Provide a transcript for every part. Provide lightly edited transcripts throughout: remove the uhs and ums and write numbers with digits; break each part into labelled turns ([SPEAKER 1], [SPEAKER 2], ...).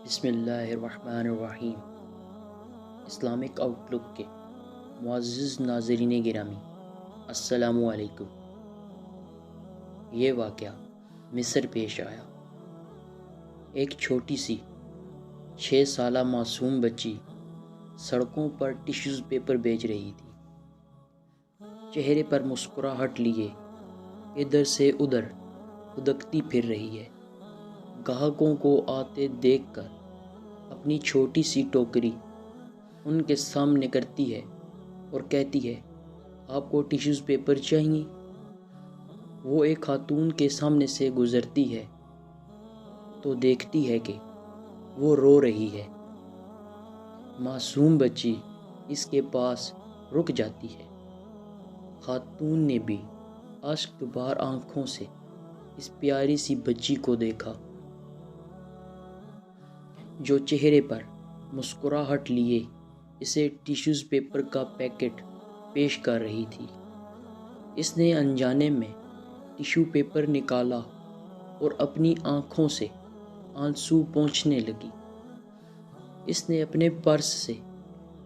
[SPEAKER 1] بسم اللہ الرحمن الرحیم۔ اسلامک آؤٹ لک کے معزز ناظرین گرامی، السلام علیکم۔ یہ واقعہ مصر پیش آیا۔ ایک چھوٹی سی 6 سالہ معصوم بچی سڑکوں پر ٹیشوز پیپر بیچ رہی تھی، چہرے پر مسکراہٹ لیے ادھر سے ادھر ہدکتی پھر رہی ہے۔ گاہکوں کو آتے دیکھ کر اپنی چھوٹی سی ٹوکری ان کے سامنے کرتی ہے اور کہتی ہے، آپ کو ٹیشوز پیپر چاہیے؟ وہ ایک خاتون کے سامنے سے گزرتی ہے تو دیکھتی ہے کہ وہ رو رہی ہے۔ معصوم بچی اس کے پاس رک جاتی ہے۔ خاتون نے بھی اشک بار آنکھوں سے اس پیاری سی بچی کو دیکھا جو چہرے پر مسکراہٹ لیے اسے ٹیشوز پیپر کا پیکٹ پیش کر رہی تھی۔ اس نے انجانے میں ٹیشو پیپر نکالا اور اپنی آنکھوں سے آنسو پونچھنے لگی۔ اس نے اپنے پرس سے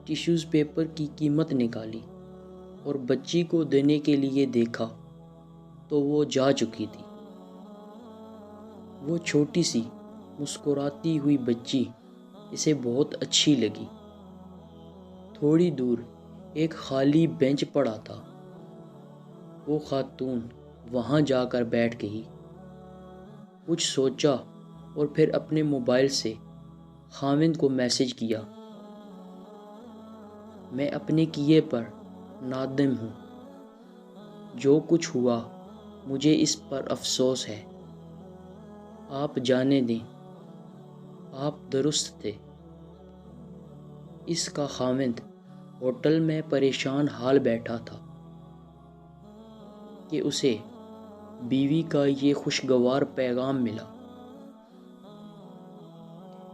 [SPEAKER 1] ٹیشوز پیپر کی قیمت نکالی اور بچی کو دینے کے لیے دیکھا تو وہ جا چکی تھی۔ وہ چھوٹی سی مسکراتی ہوئی بچی اسے بہت اچھی لگی۔ تھوڑی دور ایک خالی بینچ پڑا تھا۔ وہ خاتون وہاں جا کر بیٹھ گئی، کچھ سوچا اور پھر اپنے موبائل سے خاوند کو میسج کیا، میں اپنے کیے پر نادم ہوں، جو کچھ ہوا مجھے اس پر افسوس ہے، آپ جانے دیں، آپ درست تھے۔ اس کا خاوند ہوٹل میں پریشان حال بیٹھا تھا کہ اسے بیوی کا یہ خوشگوار پیغام ملا۔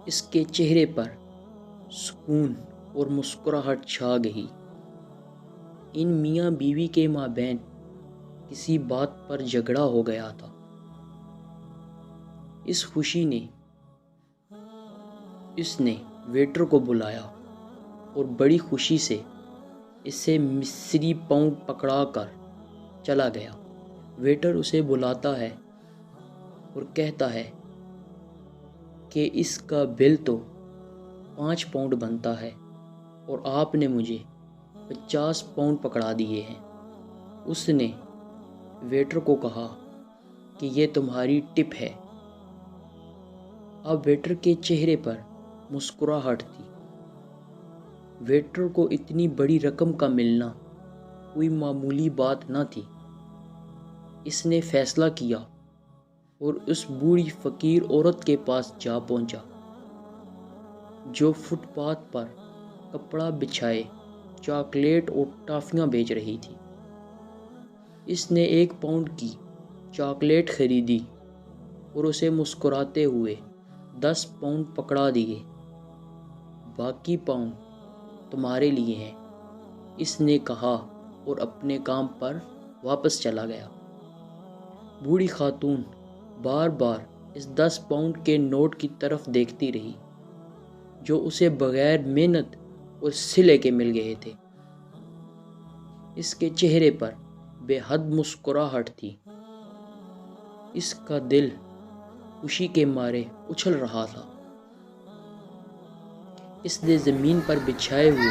[SPEAKER 1] اس کے چہرے پر سکون اور مسکراہٹ چھا گئی۔ ان میاں بیوی کے مابین کسی بات پر جھگڑا ہو گیا تھا۔ اس خوشی نے اس نے ویٹر کو بلایا اور بڑی خوشی سے اسے مصری پاؤنڈ پکڑا کر چلا گیا۔ ویٹر اسے بلاتا ہے اور کہتا ہے کہ اس کا بل تو 5 پاؤنڈ بنتا ہے اور آپ نے مجھے 50 پاؤنڈ پکڑا دیے ہیں۔ اس نے ویٹر کو کہا کہ یہ تمہاری ٹپ ہے۔ اب ویٹر کے چہرے پر مسکراہٹ تھی۔ ویٹر کو اتنی بڑی رقم کا ملنا کوئی معمولی بات نہ تھی۔ اس نے فیصلہ کیا اور اس بوڑھی فقیر عورت کے پاس جا پہنچا جو فٹ پاتھ پر کپڑا بچھائے چاکلیٹ اور ٹافیاں بیچ رہی تھی۔ اس نے 1 پاؤنڈ کی چاکلیٹ خریدی اور اسے مسکراتے ہوئے 10 پاؤنڈ پکڑا دیے۔ باقی پاؤنڈ تمہارے لیے ہیں، اس نے کہا اور اپنے کام پر واپس چلا گیا۔ بوڑھی خاتون بار بار اس 10 پاؤنڈ کے نوٹ کی طرف دیکھتی رہی جو اسے بغیر محنت اور صلے کے مل گئے تھے۔ اس کے چہرے پر بے حد مسکراہٹ تھی۔ اس کا دل خوشی کے مارے اچھل رہا تھا۔ اس نے زمین پر بچھائے ہوئے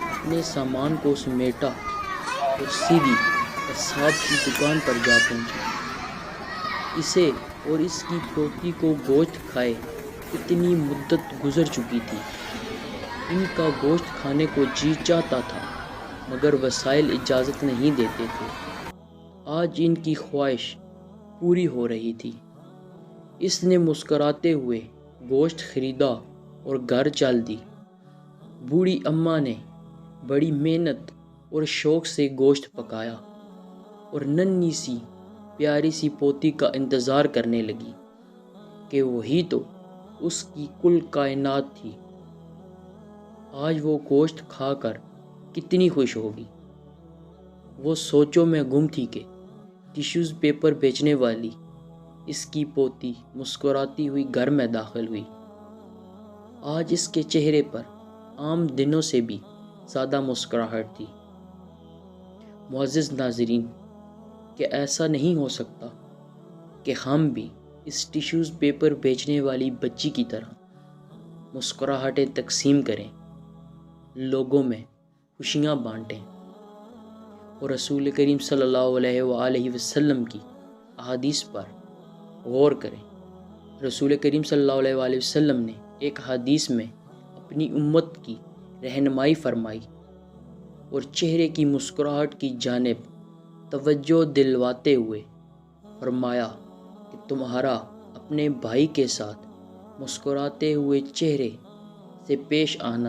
[SPEAKER 1] اپنے سامان کو سمیٹا اور سیدھی قصاب کی دکان پر جا پہنچی۔ اسے اور اس کی پوتی کو گوشت کھائے اتنی مدت گزر چکی تھی۔ ان کا گوشت کھانے کو جی چاہتا تھا مگر وسائل اجازت نہیں دیتے تھے۔ آج ان کی خواہش پوری ہو رہی تھی۔ اس نے مسکراتے ہوئے گوشت خریدا اور گھر چل دی۔ بوڑھی اماں نے بڑی محنت اور شوق سے گوشت پکایا اور ننھی سی پیاری سی پوتی کا انتظار کرنے لگی کہ وہی تو اس کی کل کائنات تھی۔ آج وہ گوشت کھا کر کتنی خوش ہوگی۔ وہ سوچوں میں گم تھی کہ ٹیشوز پیپر بیچنے والی اس کی پوتی مسکراتی ہوئی گھر میں داخل ہوئی۔ آج اس کے چہرے پر عام دنوں سے بھی زیادہ مسکراہٹ تھی۔ معزز ناظرین، کہ ایسا نہیں ہو سکتا کہ ہم بھی اس ٹیشوز پیپر بیچنے والی بچی کی طرح مسکراہٹیں تقسیم کریں، لوگوں میں خوشیاں بانٹیں اور رسول کریم صلی اللہ علیہ وآلہ وسلم کی احادیث پر غور کریں۔ رسول کریم صلی اللہ علیہ وآلہ وسلم نے ایک حدیث میں اپنی امت کی رہنمائی فرمائی اور چہرے کی مسکراہٹ کی جانب توجہ دلواتے ہوئے فرمایا کہ تمہارا اپنے بھائی کے ساتھ مسکراتے ہوئے چہرے سے پیش آنا